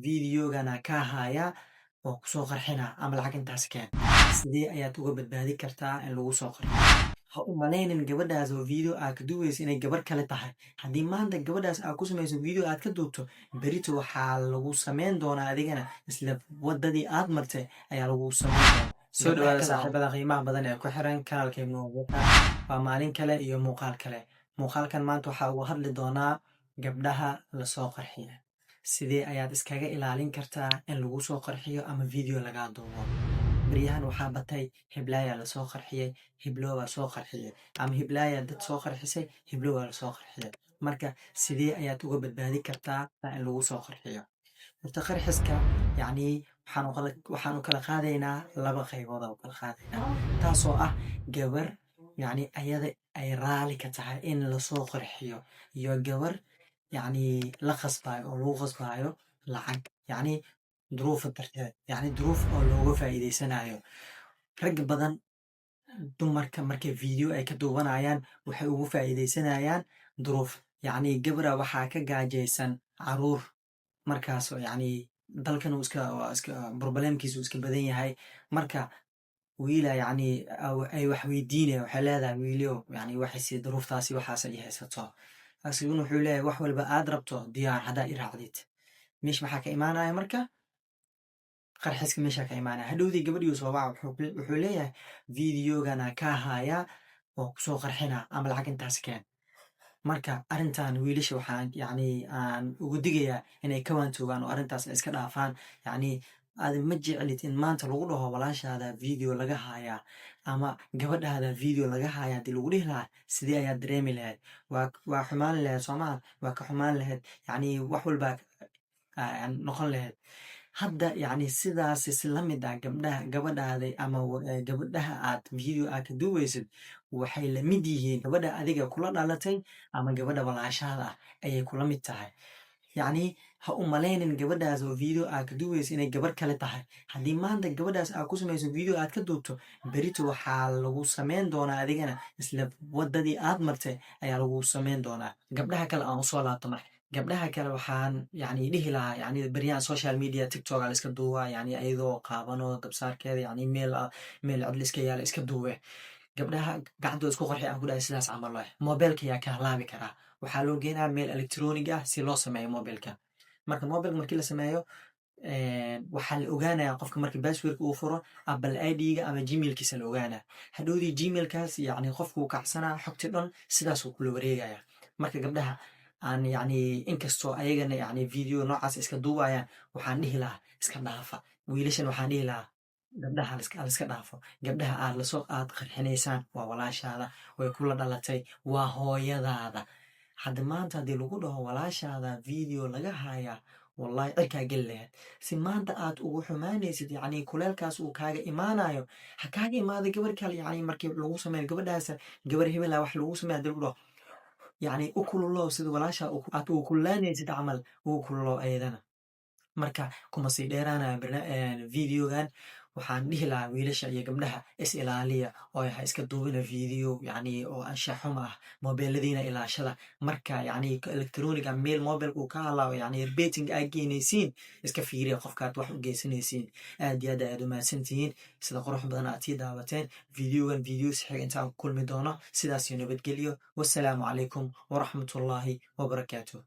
fiidiyogana kaa haya oo kusoo qarxina ama lacag intaas keen. Sidee ayaad uga badbaadi kartaa in lagu soo qarxiyo? Ha u malaynin gabadhaas oo video aad ka duubeyso inay gabar kale tahay. Haddii maanta gabadhaas aad ku samayso video aad ka duubto, berito waxaa lagu sameyn doonaa adigana isla wadadii aad martay ayaa lagu sameyn doonaa. Soo dhawaada saaxiibada qiimaha badan ee ku xiran kanaalkeena waa maalin kale iyo muuqaal kale. Muuqaalkan maanta waxaa uga hadli doonaa gabdhaha lasoo qarxiyo. Sidee ayaad iskaga ilaalin kartaa in lagu soo qarxiyo ama video lagaa duubo? Baryahan waxaa batay hiblaya lasoo qarxiyay, hiblo waa soo qarxiyay, ama hiblaya dad soo qarxisay, hiblo waa lasoo qarxiyay. Marka sidee ayaad uga badbaadi kartaa in lagu soo qarxiyo? Horta qarxiska waxaan u kala qaadaynaa laba qaybood oo kala qaadaynaa. Taasoo ah gabar ayada ay raali ka tahay in lasoo qarxiyo iyo gabar la qasbayo oo lagu qasbayo lacag duruufa darteed duruuf oo looga faa'iideysanayo. Rag badan dumarka markay video ay ka duubanayaan waxay ugu faa'iideysanayaan duruuf. Gabra waxaa ka gaajaysan caruur markaas dalkan uu iska problemkiisu iska badan yahay. Marka wiila ay wax weydiinaya waxay leedahay wiilio waxay duruuftaasi waxaas ay haysato. Asiguna wuxuu leeyahay wax walba aad rabto diyaar haddaa i raacdid. Meesh maxaa ka imaanaya marka? Qarxiska meesha ka imaanaya. Hadhowdii gabadhii soo waca wuxuu leeyahay fiidiyogana kaa haya oo kusoo qarxina ama lacag intaas keen. Marka arrintan wiilasha waxaan aan ugu digayaa inay ka waantoogaan oo arrintaas iska dhaafaan. Aad ma jeclid in maanta lagu dhaho walaashaada video laga hayaa ama gabadhaada video laga hayaa. Hadii lagu dhihi lahaa sidee ayaad dareemi lahayd? Waa xumaan lahayd Soomaa, waa ka xumaan lahayd. Wax walba noqon lahayd. Hadda sidaas isla mid ah gabadhaada ama gabadhaha aad video aad ka duubeysid waxay la mid yihiin gabadha adiga kula dhalatay ama gabadha walaashaada ayay kula mid tahay. Ha u malaynin gabadhaas oo video aad ka duubeyso inay gabar kale tahay. Haddii maanta gabadhaas aad ku samayso video aad ka duubto, berito waxaa lagu sameyn doonaa adigana isla wadadii aad martay ayaa lagu sameyn doonaa. Gabdhaha kale aan usoo laabto marka. Gabdhaha kale waxaan dhihi lahaa baryahan social media TikTok la iska duuba ayadoo qaabano gabsaarkeeda meel cid iska yaala iska duube. Gabdhaha gacantooda isku qarxi aan ku dhahay sidaas camal waay. Mobilka yaa ka halaabi karaa. Waxaa loo geenaa meel electronic ah si loo sameeyo mobilka. Marka mobilka markii la sameeyo waxaa la ogaanayaa qofka markii passwordka uu furo Apple ID-ga ama Gmail-kiisa la ogaanaa. Hadhowdii Gmail-kaas qofku uu kacsanaa xogti dhan sidaas uu kula wareegaya. Marka gabdhaha aan inkastoo ayagana video noocaas iska duubayaan waxaan dhihi lahaa iska dhaafa. Wiilashan waxaan dhihi lahaa gabdhaha la iska dhaafo. Gabdhaha aad qarxinaysaan waa walaashaada, way kula dhalatay, waa hooyadaada. Hadda maanta haddii lagu dhaho walaashaada video laga hayaa wallahi cirkaa geli lahayd. Si maanta aad ugu xumaanaysid kuleelkaas uu kaaga imaanayo ha kaaga imaado gabar kale. Markii lagu sameeyo gabadhaas gabar hebel wax lagu sameeyo hadii lagu dhaho u kululow sida walaasha aad ugu kululaanaysid camal ugu kululow ayadana. Marka kuma sii dheeraanaya videogan. Waxaan dhihi lahaa wiilasha iyo gabdhaha is ilaaliya oo ha iska duubina video oo anshax xumo ah. Mobiladiina ilaashada. Marka electronic meel mobilka uu ka halaabo betting aad geynaysiin iska fiiriya qofka aad wax u geysanaysiin. Aad iyo aad ayaad u mahadsantihiin sida qurux badan aad sii daawateen. Videogan video saxiix intaan kulmi doono sidaas iyo nabadgelyo. Wassalaamu calaykum waraxmatullaahi wabarakaatuh.